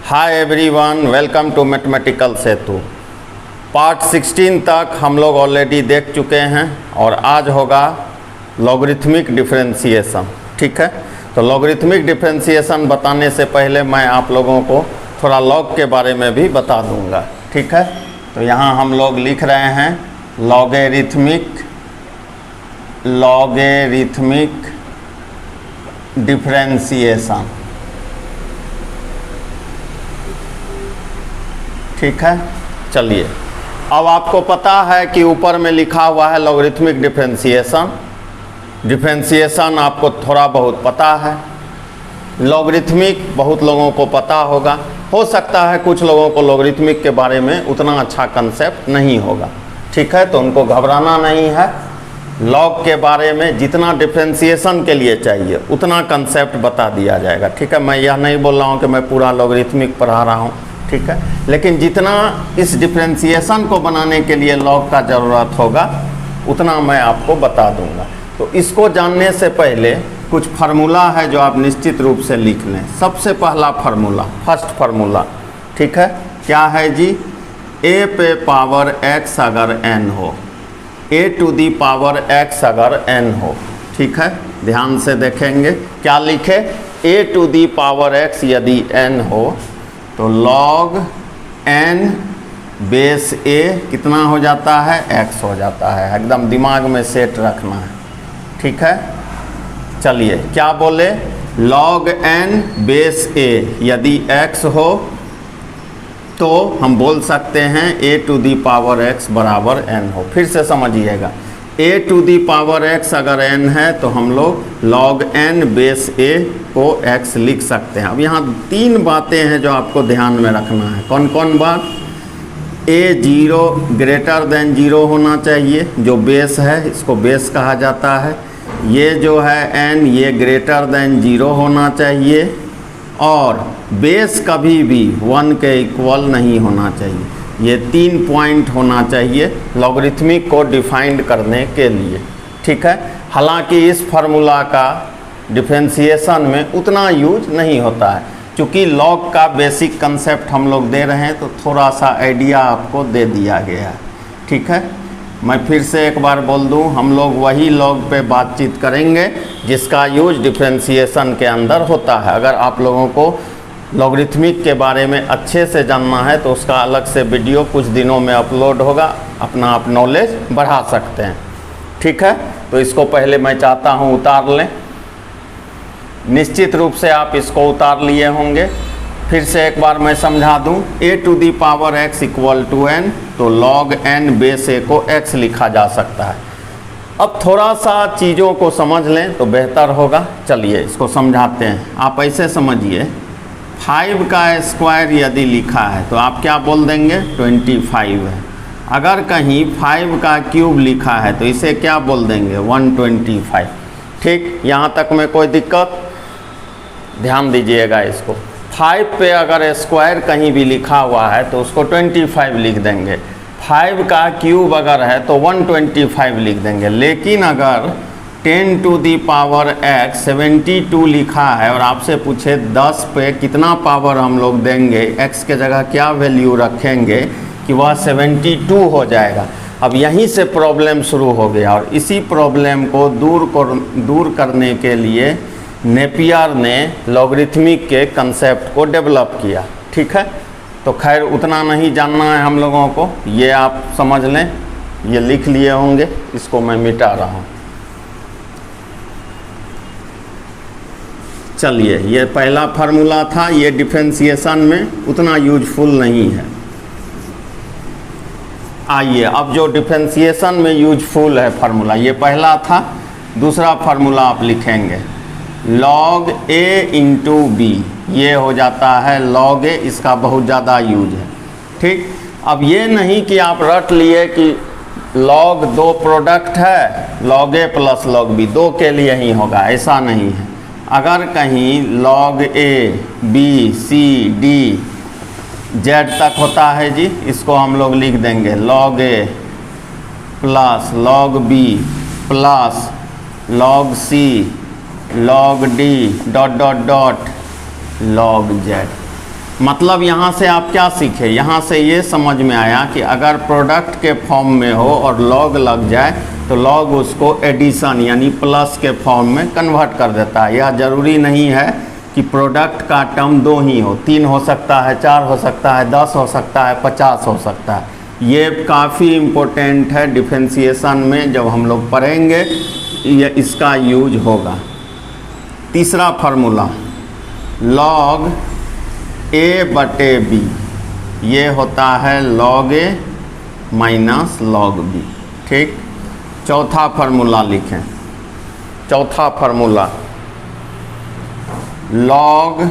Hi everyone, welcome to mathematical Setu. Part 16 तक हम लोग ऑलरेडी देख चुके हैं और आज होगा लॉगरिथमिक डिफरेंशिएशन। ठीक है, तो लॉगरिथमिक डिफरेंशिएशन बताने से पहले मैं आप लोगों को थोड़ा लॉग के बारे में भी बता दूंगा। ठीक है, तो यहाँ हम लोग लिख रहे हैं लॉगरिथमिक डिफरेंशिएशन। ठीक है, चलिए अब आपको पता है कि ऊपर में लिखा हुआ है लॉगरिथमिक डिफरेंशिएशन आपको थोड़ा बहुत पता है। लॉगरिथमिक बहुत लोगों को पता होगा, हो सकता है कुछ लोगों को लॉगरिथमिक के बारे में उतना अच्छा कंसेप्ट नहीं होगा। ठीक है, तो उनको घबराना नहीं है। लॉग के बारे में जितना डिफरेंशिएशन के लिए चाहिए उतना कंसेप्ट बता दिया जाएगा। ठीक है, मैं यह नहीं बोल रहा हूँ कि मैं पूरा लॉगरिथमिक पढ़ा रहा हूँ। ठीक है, लेकिन जितना इस डिफरेंशिएशन को बनाने के लिए लॉग का ज़रूरत होगा उतना मैं आपको बता दूंगा। तो इसको जानने से पहले कुछ फार्मूला है जो आप निश्चित रूप से लिख लें। सबसे पहला फार्मूला, फर्स्ट फार्मूला, ठीक है, क्या है जी? a पे पावर x अगर n हो, a to the power x अगर n हो। ठीक है, ध्यान से देखेंगे क्या लिखे, a to the power x यदि n हो तो log n बेस a कितना हो जाता है? x हो जाता है। एकदम दिमाग में सेट रखना है। ठीक है, चलिए क्या बोले? log n बेस a यदि x हो तो हम बोल सकते हैं a to the power x बराबर n हो। फिर से समझिएगा, a to the power x अगर n है तो हम लोग log n बेस a को x लिख सकते हैं। अब यहाँ तीन बातें हैं जो आपको ध्यान में रखना है। कौन कौन बात? a 0 ग्रेटर देन 0 होना चाहिए, जो बेस है इसको बेस कहा जाता है। ये जो है n ये ग्रेटर देन 0 होना चाहिए और बेस कभी भी 1 के इक्वल नहीं होना चाहिए। ये 3 पॉइंट होना चाहिए लॉगरिथमिक को डिफाइंड करने के लिए। ठीक है, हालांकि इस फार्मूला का डिफरेंशिएशन में उतना यूज नहीं होता है। चूँकि लॉग का बेसिक कंसेप्ट हम लोग दे रहे हैं तो थोड़ा सा आइडिया आपको दे दिया गया है। ठीक है, मैं फिर से एक बार बोल दूं, हम लोग वही लॉग पे बातचीत करेंगे जिसका यूज डिफरेंशिएशन के अंदर होता है। अगर आप लोगों को लॉगरिथमिक के बारे में अच्छे से जानना है तो उसका अलग से वीडियो कुछ दिनों में अपलोड होगा, अपना आप नॉलेज बढ़ा सकते हैं। ठीक है, तो इसको पहले मैं चाहता हूँ उतार लें। निश्चित रूप से आप इसको उतार लिए होंगे। फिर से एक बार मैं समझा दूं, a to the power x इक्वल टू n, तो log n बेस a को x लिखा जा सकता है। अब थोड़ा सा चीज़ों को समझ लें तो बेहतर होगा। चलिए इसको समझाते हैं। आप ऐसे समझिए, 5 का स्क्वायर यदि लिखा है तो आप क्या बोल देंगे? 25 है। अगर कहीं 5 का क्यूब लिखा है तो इसे क्या बोल देंगे? 125। ठीक, यहाँ तक में कोई दिक्कत? ध्यान दीजिएगा इसको। 5 पे अगर स्क्वायर कहीं भी लिखा हुआ है तो उसको 25 लिख देंगे। 5 का क्यूब अगर है तो 125 लिख देंगे। लेकिन अगर 10 टू दी पावर x 72 लिखा है और आपसे पूछे 10 पे कितना पावर हम लोग देंगे, x के जगह क्या वैल्यू रखेंगे कि वह 72 हो जाएगा। अब यहीं से प्रॉब्लम शुरू हो गया और इसी प्रॉब्लम को दूर करने के लिए नेपियर ने लॉगरिथमिक के कंसेप्ट को डेवलप किया। ठीक है, तो खैर उतना नहीं जानना है हम लोगों को, ये आप समझ लें। ये लिख लिए होंगे, इसको मैं मिटा रहा हूँ। चलिए, ये पहला फार्मूला था, ये डिफरेंशिएशन में उतना यूजफुल नहीं है। आइए अब जो डिफरेंशिएशन में यूजफुल है फार्मूला, ये पहला था। दूसरा फार्मूला आप लिखेंगे log a इंटू बी, ये हो जाता है log a, इसका बहुत ज़्यादा यूज है। ठीक, अब ये नहीं कि आप रट लिए कि log 2 प्रोडक्ट है, log a plus log b 2 के लिए ही होगा, ऐसा नहीं है। अगर कहीं log a b c d z तक होता है जी, इसको हम लोग लिख देंगे log a plus log b plus log c log d dot dot dot log z। मतलब यहाँ से आप क्या सीखे, यहाँ से ये समझ में आया कि अगर प्रोडक्ट के फॉर्म में हो और लॉग लग जाए तो लॉग उसको एडिशन यानी प्लस के फॉर्म में कन्वर्ट कर देता है। यह ज़रूरी नहीं है कि प्रोडक्ट का टर्म 2 ही हो, 3 हो सकता है, 4 हो सकता है, 10 हो सकता है, 50 हो सकता है। ये काफ़ी इम्पोर्टेंट है डिफरेंशिएशन में, जब हम लोग पढ़ेंगे ये इसका यूज होगा। तीसरा फार्मूला लॉग ए बटे बी, ये होता है log a minus log b. ठीक, चौथा फार्मूला लिखें। चौथा formula log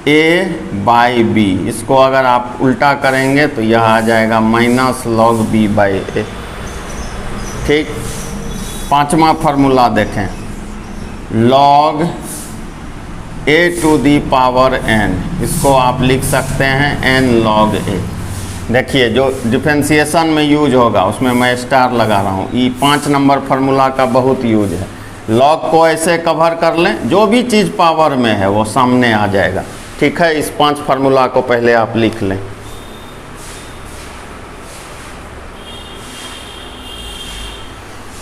a by b, इसको अगर आप उल्टा करेंगे तो यह आ जाएगा minus log b by a. ठीक, पांचवा फार्मूला देखें log a to the power n, इसको आप लिख सकते हैं एन लॉग ए। देखिए जो डिफरेंशिएशन में यूज होगा उसमें मैं स्टार लगा रहा हूँ, ये 5 नंबर फार्मूला का बहुत यूज है। लॉग को ऐसे कवर कर लें, जो भी चीज़ पावर में है वो सामने आ जाएगा। ठीक है, इस 5 फार्मूला को पहले आप लिख लें।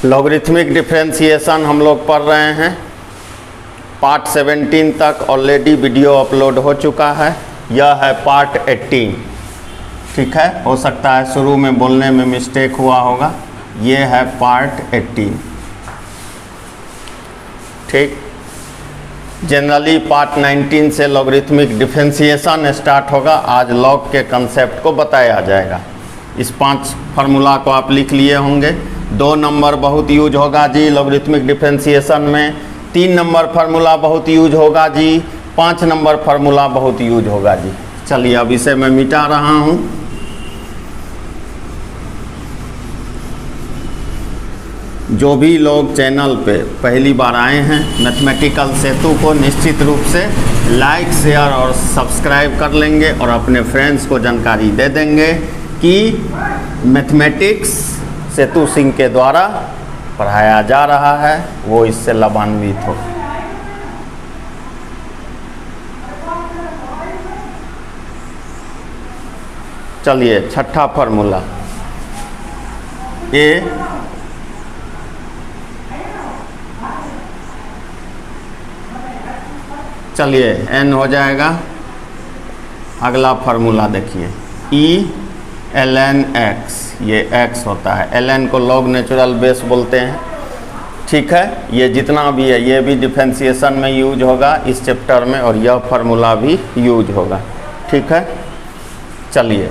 लॉगरिथमिक डिफरेंशिएशन हम लोग पढ़ रहे हैं, पार्ट 17 तक ऑलरेडी वीडियो अपलोड हो चुका है, यह है पार्ट 18। ठीक है, हो सकता है शुरू में बोलने में मिस्टेक हुआ होगा, ये है पार्ट 18। ठीक, जनरली पार्ट 19 से लॉगरिथमिक डिफरेंशिएशन स्टार्ट होगा। आज लॉग के कंसेप्ट को बताया जाएगा। इस 5 फार्मूला को आप लिख लिए होंगे। 2 नंबर बहुत यूज होगा जी लॉगरिथमिक डिफरेंशिएशन में, 3 नंबर फार्मूला बहुत यूज होगा जी, 5 नंबर फार्मूला बहुत यूज होगा जी। चलिए अब इसे मैं मिटा रहा हूँ। जो भी लोग चैनल पे पहली बार आए हैं, मैथमेटिकल सेतु को निश्चित रूप से लाइक, शेयर और सब्सक्राइब कर लेंगे और अपने फ्रेंड्स को जानकारी दे देंगे कि मैथमेटिक्स सेतु सिंह के द्वारा पढ़ाया जा रहा है, वो इससे लाभान्वित हो। चलिए छठा फार्मूला ए चलिए n हो जाएगा। अगला फार्मूला देखिए ई ln x, ये x होता है। ln को लॉग नेचुरल बेस बोलते हैं। ठीक है, ये जितना भी है ये भी डिफरेंशिएशन में यूज होगा इस चैप्टर में, और यह फार्मूला भी यूज होगा। ठीक है, चलिए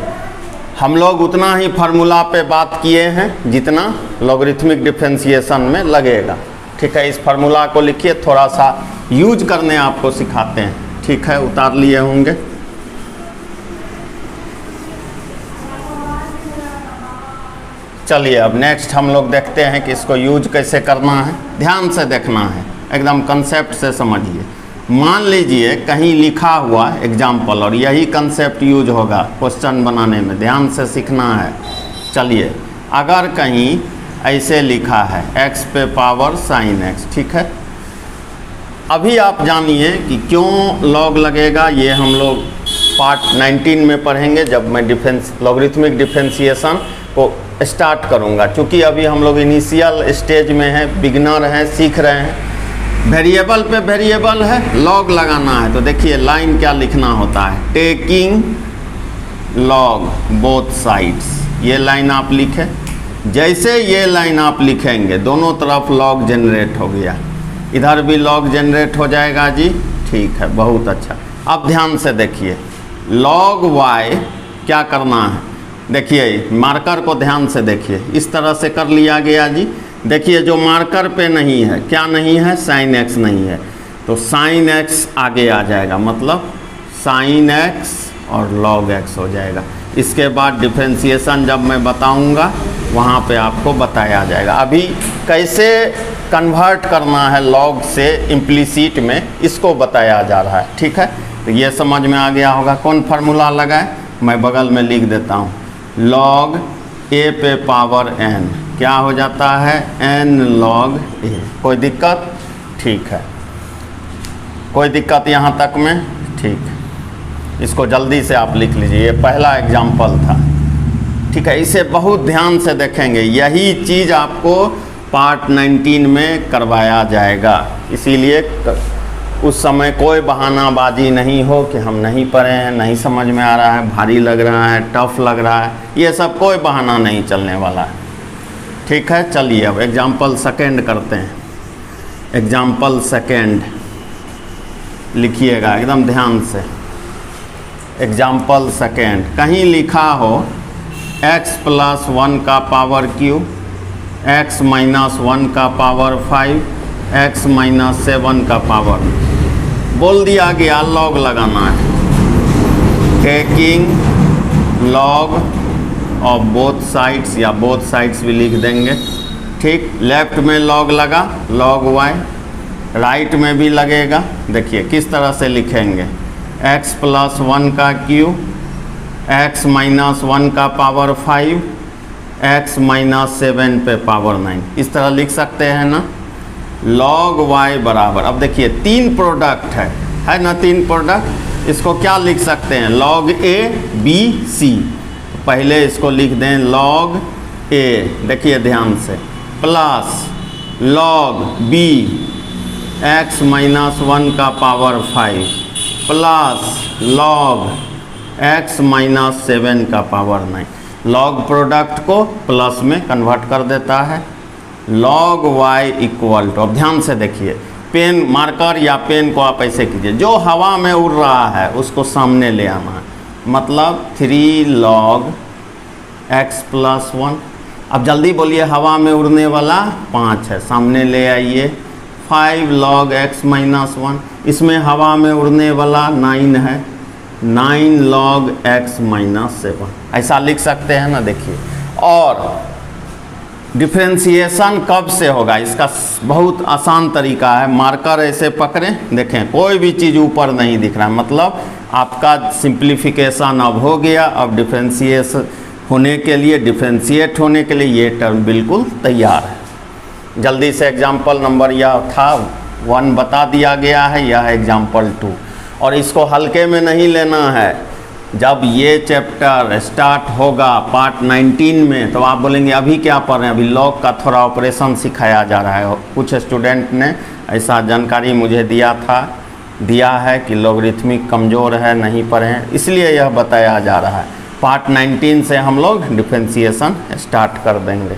हम लोग उतना ही फार्मूला पे बात किए हैं जितना लॉगरिथमिक डिफरेंशिएशन में लगेगा। ठीक है, इस फार्मूला को लिखिए, थोड़ा सा यूज करने आपको सिखाते हैं। ठीक है, उतार लिए होंगे। चलिए अब नेक्स्ट हम लोग देखते हैं कि इसको यूज कैसे करना है। ध्यान से देखना है, एकदम कंसेप्ट से समझिए। मान लीजिए कहीं लिखा हुआ एग्जाम्पल, और यही कंसेप्ट यूज होगा क्वेश्चन बनाने में, ध्यान से सीखना है। चलिए अगर कहीं ऐसे लिखा है x पे पावर sin x, ठीक है, अभी आप जानिए कि क्यों लॉग लगेगा। ये हम लोग पार्ट 19 में पढ़ेंगे जब मैं लॉगरिथमिक डिफरेंशिएशन को स्टार्ट करूँगा। क्योंकि अभी हम लोग इनिशियल स्टेज में हैं, बिगिनर हैं, सीख रहे हैं। वेरिएबल पे वेरिएबल है, लॉग लगाना है। तो देखिए लाइन क्या लिखना होता है, टेकिंग लॉग बोथ साइड्स, ये लाइन आप लिखें। जैसे ये लाइन आप लिखेंगे दोनों तरफ लॉग जनरेट हो गया, इधर भी लॉग जनरेट हो जाएगा जी। ठीक है, बहुत अच्छा। अब ध्यान से देखिए, लॉग y क्या करना है, देखिए मार्कर को ध्यान से देखिए, इस तरह से कर लिया गया जी। देखिए जो मार्कर पे नहीं है, क्या नहीं है, sin x नहीं है, तो sin x आगे आ जाएगा, मतलब sin x और log x हो जाएगा। इसके बाद डिफरेंशिएशन जब मैं बताऊंगा वहाँ पे आपको बताया जाएगा। अभी कैसे कन्वर्ट करना है लॉग से इम्प्लिसिट में, इसको बताया जा रहा है। ठीक है, तो ये समझ में आ गया होगा। कौन फार्मूला लगाए, मैं बगल में लिख देता हूँ। लॉग a पे पावर n क्या हो जाता है, n log a। कोई दिक्कत, ठीक है, कोई दिक्कत यहाँ तक में, ठीक। इसको जल्दी से आप लिख लीजिए, ये पहला एग्जाम्पल था। ठीक है, इसे बहुत ध्यान से देखेंगे, यही चीज़ आपको पार्ट 19 में करवाया जाएगा। इसीलिए उस समय कोई बहानाबाजी नहीं हो कि हम नहीं पढ़े हैं, नहीं समझ में आ रहा है, भारी लग रहा है, टफ लग रहा है, ये सब कोई बहाना नहीं चलने वाला है। ठीक है, चलिए अब एग्जाम्पल सेकेंड करते हैं। एग्जाम्पल सेकेंड लिखिएगा एकदम ध्यान से। एग्जाम्पल सेकेंड, कहीं लिखा हो x + 1 का पावर क्यूब, x - 1 का पावर 5, x - 7 का पावर, बोल दिया गया लॉग लगाना है। Taking log of both sides, या बोथ साइड्स भी लिख देंगे। ठीक, लेफ्ट में लॉग लगा, लॉग y, राइट में भी लगेगा। देखिए किस तरह से लिखेंगे, x + 1 का क्यूब, x - 1 का पावर 5, x - 7 पे पावर 9, इस तरह लिख सकते हैं ना। log y बराबर, अब देखिए 3 प्रोडक्ट है ना, 3 प्रोडक्ट, इसको क्या लिख सकते हैं, log a b c। पहले इसको लिख दें log a, देखिए ध्यान से, प्लस log b x - 1 का पावर 5 प्लस log x - 7 का पावर 9। log प्रोडक्ट को प्लस में कन्वर्ट कर देता है। log y इक्वल टू, अब ध्यान से देखिए, पेन मार्कर या पेन को आप ऐसे कीजिए, जो हवा में उड़ रहा है उसको सामने ले आना है, मतलब 3 log x + 1। अब जल्दी बोलिए, हवा में उड़ने वाला 5 है, सामने ले आइए। 5 log x - 1, इसमें हवा में उड़ने वाला 9 है, 9 log x - 7, ऐसा लिख सकते हैं ना। देखिए, और डिफ्रेंशिएशन कब से होगा, इसका बहुत आसान तरीका है। मार्कर ऐसे पकड़ें, देखें कोई भी चीज़ ऊपर नहीं दिख रहा है, मतलब आपका सिंप्लीफिकेशन अब हो गया। अब डिफ्रेंशिएशन होने के लिए, डिफ्रेंशिएट होने के लिए ये टर्म बिल्कुल तैयार है। जल्दी से एग्जाम्पल नंबर यह था 1 बता दिया गया है, यह है एग्जाम्पल 2। और इसको हल्के में नहीं लेना है। जब ये चैप्टर स्टार्ट होगा पार्ट 19 में, तो आप बोलेंगे अभी क्या पढ़ रहे हैं, अभी लॉग का थोड़ा ऑपरेशन सिखाया जा रहा है। कुछ स्टूडेंट ने ऐसा जानकारी मुझे दिया है कि लॉगरिथमिक कमज़ोर है, नहीं पढ़े हैं, इसलिए यह बताया जा रहा है। पार्ट 19 से हम लोग डिफ्रेंशिएशन स्टार्ट कर देंगे,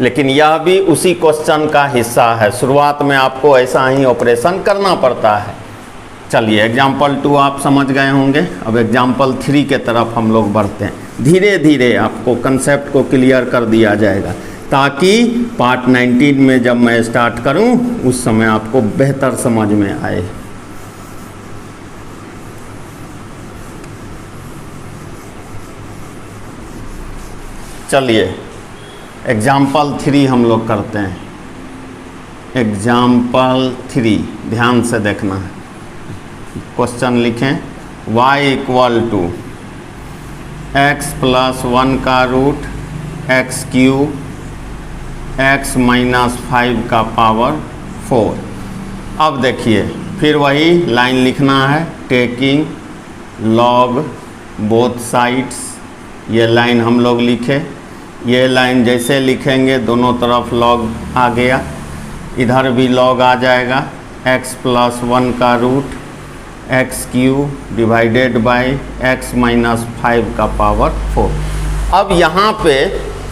लेकिन यह भी उसी क्वेश्चन का हिस्सा है। शुरुआत में आपको ऐसा ही ऑपरेशन करना पड़ता है। चलिए, एग्जाम्पल 2 आप समझ गए होंगे। अब एग्जाम्पल 3 के तरफ हम लोग बढ़ते हैं। धीरे धीरे आपको कंसेप्ट को क्लियर कर दिया जाएगा, ताकि पार्ट 19 में जब मैं स्टार्ट करूं उस समय आपको बेहतर समझ में आए। चलिए, एग्जाम्पल 3 हम लोग करते हैं। एग्जाम्पल 3 ध्यान से देखना है। क्वेश्चन लिखें, y = x + 1 का रूट x³ x - 5 का पावर 4। अब देखिए, फिर वही लाइन लिखना है, टेकिंग लॉग बोथ साइड्स। ये लाइन हम लोग लिखे, ये लाइन जैसे लिखेंगे दोनों तरफ लॉग आ गया, इधर भी लॉग आ जाएगा। x + 1 का root x³ divided by x - 5 का पावर 4। अब यहाँ पे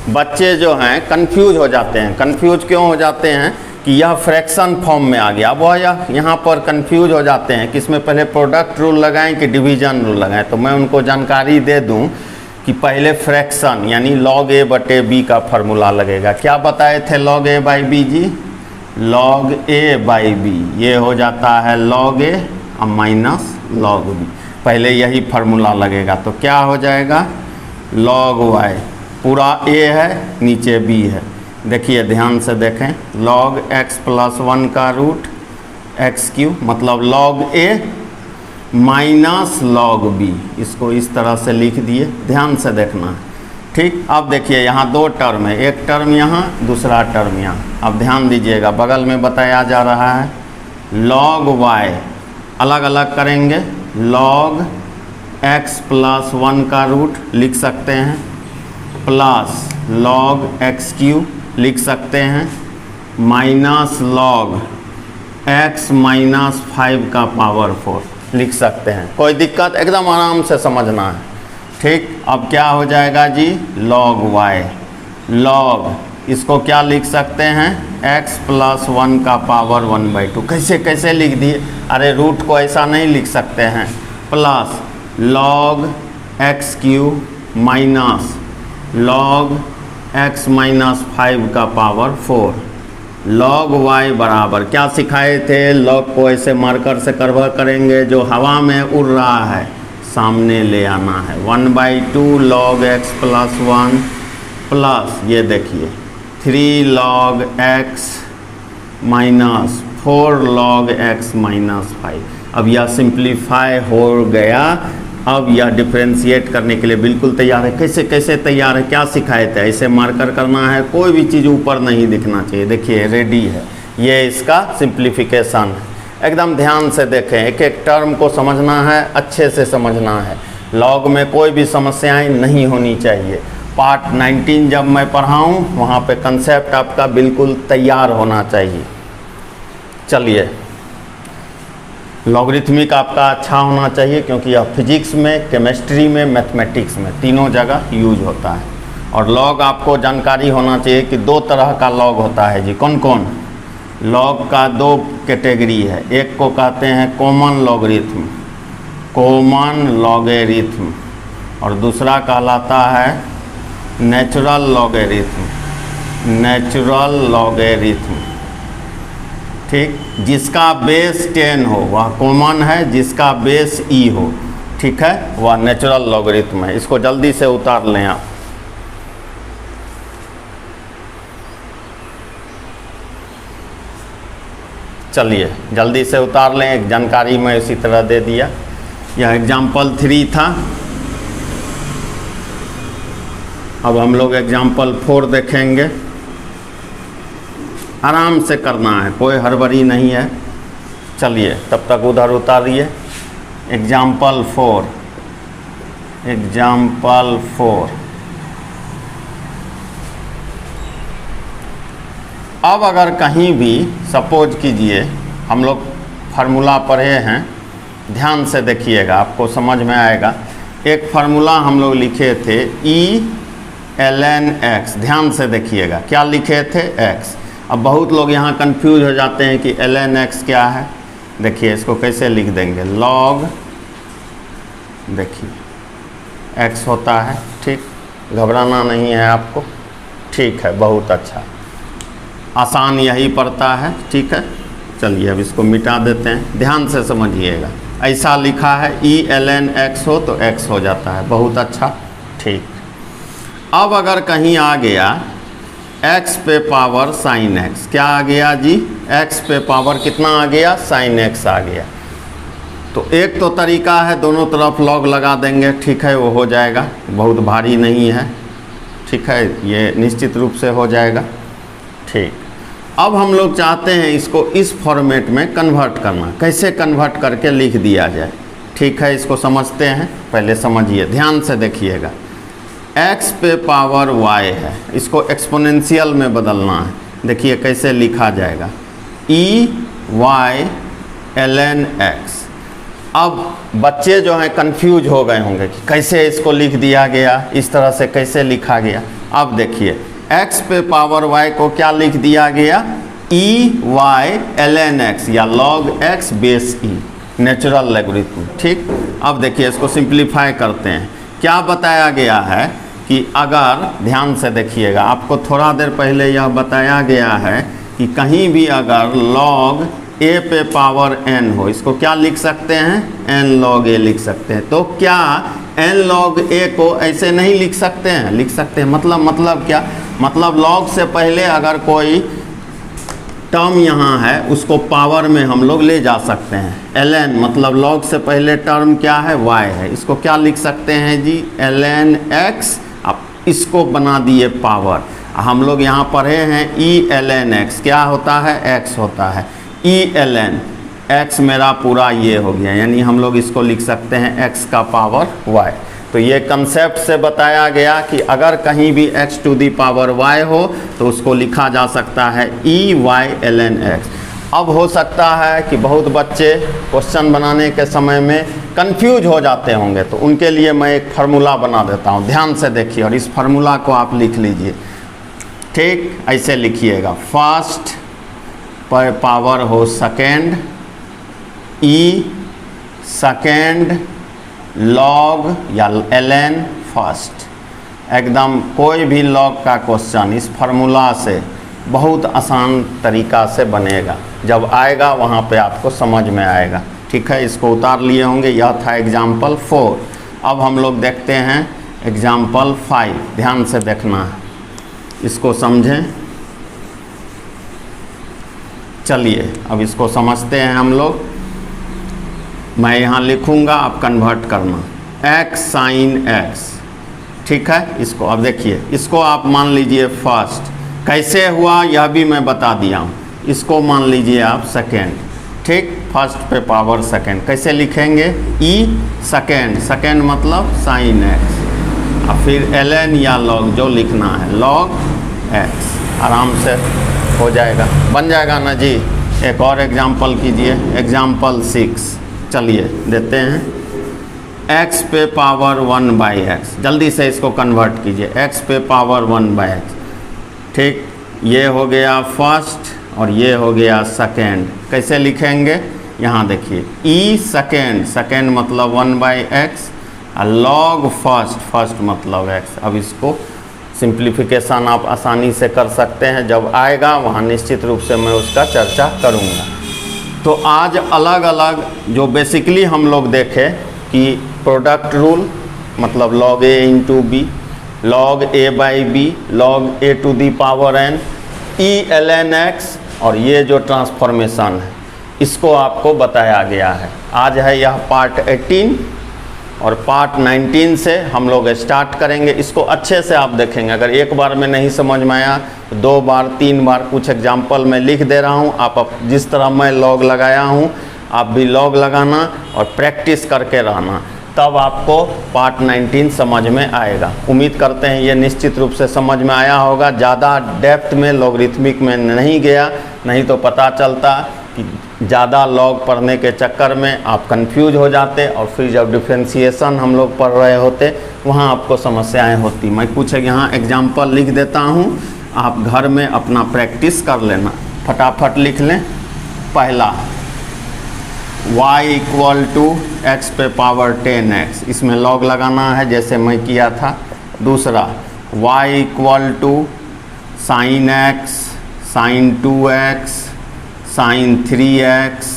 बच्चे जो हैं कंफ्यूज हो जाते हैं। कंफ्यूज क्यों हो जाते हैं कि यह फ्रैक्शन फॉर्म में आ गया। अब वह यहाँ पर कंफ्यूज हो जाते हैं कि इसमें पहले प्रोडक्ट रूल लगाएं कि डिवीज़न रूल लगाएं। तो मैं उनको जानकारी दे दूं कि पहले फ्रैक्शन यानी log a/b का फार्मूला लगेगा। क्या बताए थे log a/b जी? log a/b ये हो जाता है log a minus log b। पहले यही फार्मूला लगेगा, तो क्या हो जाएगा, log y, पूरा a है नीचे b है। देखिए ध्यान से देखें, log x + 1 का रूट x³ मतलब log a minus log b, इसको इस तरह से लिख दिए। ध्यान से देखना, ठीक। अब देखिए यहाँ 2 टर्म है, एक टर्म यहाँ, दूसरा टर्म यहाँ। अब ध्यान दीजिएगा, बगल में बताया जा रहा है log y अलग अलग करेंगे, log x प्लस 1 का रूट लिख सकते हैं, प्लस log x क्यू लिख सकते हैं, माइनस log x माइनस 5 का पावर 4 लिख सकते हैं। कोई दिक्कत, एकदम आराम से समझना है। ठीक, अब क्या हो जाएगा जी, log y, log इसको क्या लिख सकते हैं, x प्लस 1 का पावर 1/2। कैसे कैसे लिख दिए, अरे रूट को ऐसा नहीं लिख सकते हैं, plus log x Q minus log x minus 5 का पावर 4, log y बराबर क्या सिखाए थे, log को ऐसे मार्कर से कर्व करेंगे, जो हवा में उड़ रहा है सामने ले आना है, 1/2 log x प्लस 1 प्लस ये देखिए 3 log x minus 4 log x minus 5। अब यह सिंप्लीफाई हो गया। अब यह डिफ्रेंशिएट करने के लिए बिल्कुल तैयार है। कैसे कैसे तैयार है, क्या सिखाए थे, ऐसे मार्कर करना है, कोई भी चीज़ ऊपर नहीं दिखना चाहिए। देखिए रेडी है, ये इसका सिंप्लीफिकेशन है। एकदम ध्यान से देखें, एक एक टर्म को समझना है, अच्छे से समझना है। लॉग में कोई भी समस्याएं नहीं होनी चाहिए। पार्ट 19 जब मैं पढ़ाऊँ वहाँ पे कंसेप्ट आपका बिल्कुल तैयार होना चाहिए। चलिए, लॉगरिथमिक आपका अच्छा होना चाहिए, क्योंकि यह फिजिक्स में, केमिस्ट्री में, मैथमेटिक्स में तीनों जगह यूज होता है। और लॉग आपको जानकारी होना चाहिए कि 2 तरह का लॉग होता है जी। कौन कौन? लॉग का 2 कैटेगरी है। एक को कहते हैं कॉमन लॉगरिथम, कॉमन लॉगरिथम, और दूसरा कहलाता है नेचुरल लॉगरिथम, नेचुरल लॉगरिथम। ठीक, जिसका बेस 10 हो वह कॉमन है, जिसका बेस ई हो, ठीक है, वह नेचुरल लॉगरिथम है। इसको जल्दी से उतार लें आप। चलिए जल्दी से उतार लें, एक जानकारी मैं इसी तरह दे दिया। यह एग्जाम्पल 3 था। अब हम लोग एग्जाम्पल 4 देखेंगे। आराम से करना है, कोई हड़बड़ी नहीं है। चलिए तब तक उधर उतारिए। Example 4, example 4। अब अगर कहीं भी सपोज कीजिए, हम लोग फार्मूला पढ़े हैं, ध्यान से देखिएगा, आपको समझ में आएगा। एक फार्मूला हम लोग लिखे थे E ln x, ध्यान से देखिएगा, क्या लिखे थे, x। अब बहुत लोग यहाँ कंफ्यूज हो जाते हैं कि ln x क्या है। देखिए इसको कैसे लिख देंगे, log, देखिए x होता है, ठीक, घबराना नहीं है आपको, ठीक है, बहुत अच्छा, आसान यही पड़ता है, ठीक है। चलिए अब इसको मिटा देते हैं, ध्यान से समझिएगा। ऐसा लिखा है E ln x हो तो x हो जाता है, बहुत अच्छा, ठीक। अब अगर कहीं आ गया x पे पावर साइन x, क्या आ गया जी, x पे पावर कितना आ गया, साइन x आ गया। तो एक तो तरीका है, दोनों तरफ लॉग लगा देंगे, ठीक है, वो हो जाएगा, बहुत भारी नहीं है, ठीक है, ये निश्चित रूप से हो जाएगा, ठीक। अब हम लोग चाहते हैं इसको इस फॉर्मेट में कन्वर्ट करना, कैसे कन्वर्ट करके लिख दिया जाए, ठीक है, इसको समझते हैं। पहले समझिए, ध्यान से देखिएगा। x पे पावर y है, इसको एक्सपोनेंशियल में बदलना है। देखिए कैसे लिखा जाएगा, E y ln x। अब बच्चे जो हैं कंफ्यूज हो गए होंगे कि कैसे इसको लिख दिया गया, इस तरह से कैसे लिखा गया। अब देखिए x पे पावर y को क्या लिख दिया गया, E y ln x या log x base e, natural logarithm, ठीक। अब देखिए इसको सिंप्लीफाई करते हैं। क्या बताया गया है कि अगर, ध्यान से देखिएगा, आपको थोड़ा देर पहले यह बताया गया है कि कहीं भी अगर log a पे पावर n हो, इसको क्या लिख सकते हैं, n log a लिख सकते हैं। तो क्या n log a को ऐसे नहीं लिख सकते हैं, लिख सकते हैं। मतलब क्या, मतलब log से पहले अगर कोई टर्म यहाँ है उसको पावर में हम लोग ले जा सकते हैं। ln मतलब log से पहले टर्म क्या है, y है, इसको क्या लिख सकते हैं जी, ln x। अब इसको बना दिए पावर। हम लोग यहाँ पढ़े हैं E ln x, क्या होता है, x होता है। E ln x मेरा पूरा ये हो गया, यानी हम लोग इसको लिख सकते हैं x का पावर y। तो ये कंसेप्ट से बताया गया कि अगर कहीं भी x to the power y हो तो उसको लिखा जा सकता है EY ln x। अब हो सकता है कि बहुत बच्चे क्वेश्चन बनाने के समय में कंफ्यूज हो जाते होंगे, तो उनके लिए मैं एक फार्मूला बना देता हूँ, ध्यान से देखिए और इस फार्मूला को आप लिख लीजिए। ठीक, ऐसे लिखिएगा, फर्स्ट पर पावर हो सेकेंड ई सेकेंड लॉग या ln फर्स्ट। एकदम कोई भी लॉग का क्वेश्चन इस फार्मूला से बहुत आसान तरीका से बनेगा, जब आएगा वहाँ पे आपको समझ में आएगा। ठीक है, इसको उतार लिए होंगे, यह था एग्जाम्पल 4। अब हम लोग देखते हैं एग्जाम्पल 5, ध्यान से देखना है, इसको समझें। चलिए अब इसको समझते हैं हम लोग। मैं यहाँ लिखूँगा, आप कन्वर्ट करना, x साइन x। ठीक है, इसको अब देखिए, इसको आप मान लीजिए फर्स्ट, कैसे हुआ यह भी मैं बता दिया हूँ। इसको मान लीजिए आप सेकेंड। ठीक, फर्स्ट पे पावर सेकेंड कैसे लिखेंगे, ई सेकेंड, सेकेंड मतलब साइन x, और फिर ln या लॉग जो लिखना है लॉग x, आराम से हो जाएगा, बन जाएगा ना जी। एक और एग्जाम्पल कीजिए, एग्जाम्पल 6 चलिए देते हैं, x पे पावर 1/x, जल्दी से इसको कन्वर्ट कीजिए, x पे पावर 1/x। ठीक, ये हो गया फर्स्ट और ये हो गया सेकेंड। कैसे लिखेंगे, यहाँ देखिए, ई सेकेंड, सेकेंड मतलब 1/x, और लॉग फर्स्ट, फर्स्ट मतलब x। अब इसको सिंप्लीफिकेशन आप आसानी से कर सकते हैं, जब आएगा वहाँ निश्चित रूप से मैं उसका चर्चा करूँगा। तो आज अलग अलग जो बेसिकली हम लोग देखे कि प्रोडक्ट रूल मतलब log a into b, log a/b, log a to the power n, e ln x, और ये जो ट्रांसफॉर्मेशन है इसको आपको बताया गया है। आज है यह पार्ट 18 और पार्ट 19 से हम लोग स्टार्ट करेंगे। इसको अच्छे से आप देखेंगे, अगर एक बार में नहीं समझ में आया तो 2 बार 3 बार कुछ एग्जाम्पल मैं लिख दे रहा हूँ, आप जिस तरह मैं लॉग लगाया हूँ आप भी लॉग लगाना और प्रैक्टिस करके रहना, तब आपको पार्ट 19 समझ में आएगा। उम्मीद करते हैं ये निश्चित रूप से समझ में आया होगा। ज़्यादा डेप्थ में लॉगरिथमिक में नहीं गया, नहीं तो पता चलता कि ज़्यादा लॉग पढ़ने के चक्कर में आप कंफ्यूज हो जाते और फिर जब डिफ्रेंशिएशन हम लोग पढ़ रहे होते वहाँ आपको समस्याएं होती। मैं कुछ यहाँ एग्जाम्पल लिख देता हूँ, आप घर में अपना प्रैक्टिस कर लेना, फटाफट लिख लें। पहला y इक्वल टू x पे पावर 10x, इसमें लॉग लगाना है जैसे मैं किया था। दूसरा y equal to sine x, sine 2x, sine 3x,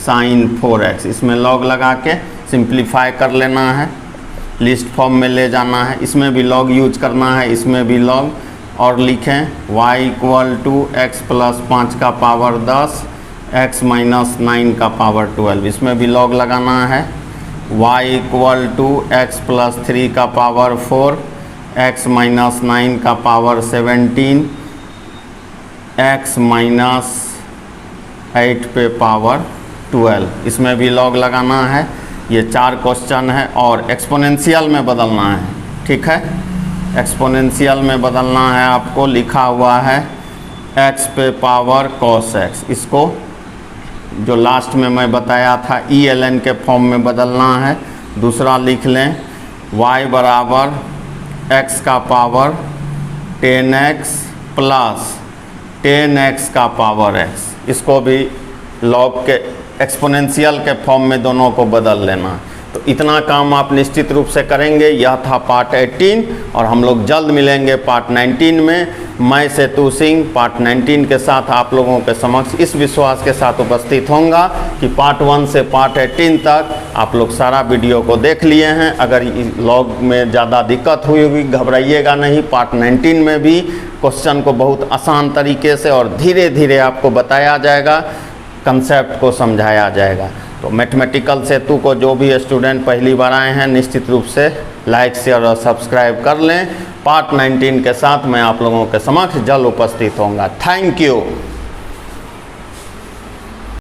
sine 4x, इसमें लॉग लगा के सिंप्लीफाई कर लेना है, लिस्ट फॉर्म में ले जाना है। इसमें भी लॉग यूज करना है, इसमें भी लॉग, और लिखें y equal to x plus 5 का पावर 10, x माइनस 9 का पावर 12, इसमें भी लॉग लगाना है। y equal to x plus 3 का पावर 4, x माइनस 9 का पावर 17, x माइनस 8 पे पावर 12, इसमें भी लॉग लगाना है। ये 4 क्वेश्चन है और एक्सपोनेंशियल में बदलना है। ठीक है, एक्सपोनेंशियल में बदलना है आपको, लिखा हुआ है x पे पावर cos x, इसको जो लास्ट में मैं बताया था e ln के फॉर्म में बदलना है। दूसरा लिख लें y बराबर x का पावर 10x प्लस 10x का पावर x, इसको भी लॉग के एक्सपोनेंशियल के फॉर्म में दोनों को बदल लेना। तो इतना काम आप निश्चित रूप से करेंगे। यह था पार्ट 18 और हम लोग जल्द मिलेंगे पार्ट 19 में। मैं सेतु सिंह पार्ट 19 के साथ आप लोगों के समक्ष इस विश्वास के साथ उपस्थित होऊंगा कि पार्ट 1 से पार्ट 18 तक आप लोग सारा वीडियो को देख लिए हैं। अगर लॉग में ज़्यादा दिक्कत हुई होगी घबराइएगा नहीं, पार्ट 19 में भी क्वेश्चन को बहुत आसान तरीके से और धीरे धीरे आपको बताया जाएगा, कंसेप्ट को समझाया जाएगा। तो मैथमेटिकल सेतु को जो भी स्टूडेंट पहली बार आए हैं निश्चित रूप से लाइक शेयर और सब्सक्राइब कर लें। पार्ट 19 के साथ मैं आप लोगों के समक्ष जल्द उपस्थित होऊंगा। Thank you.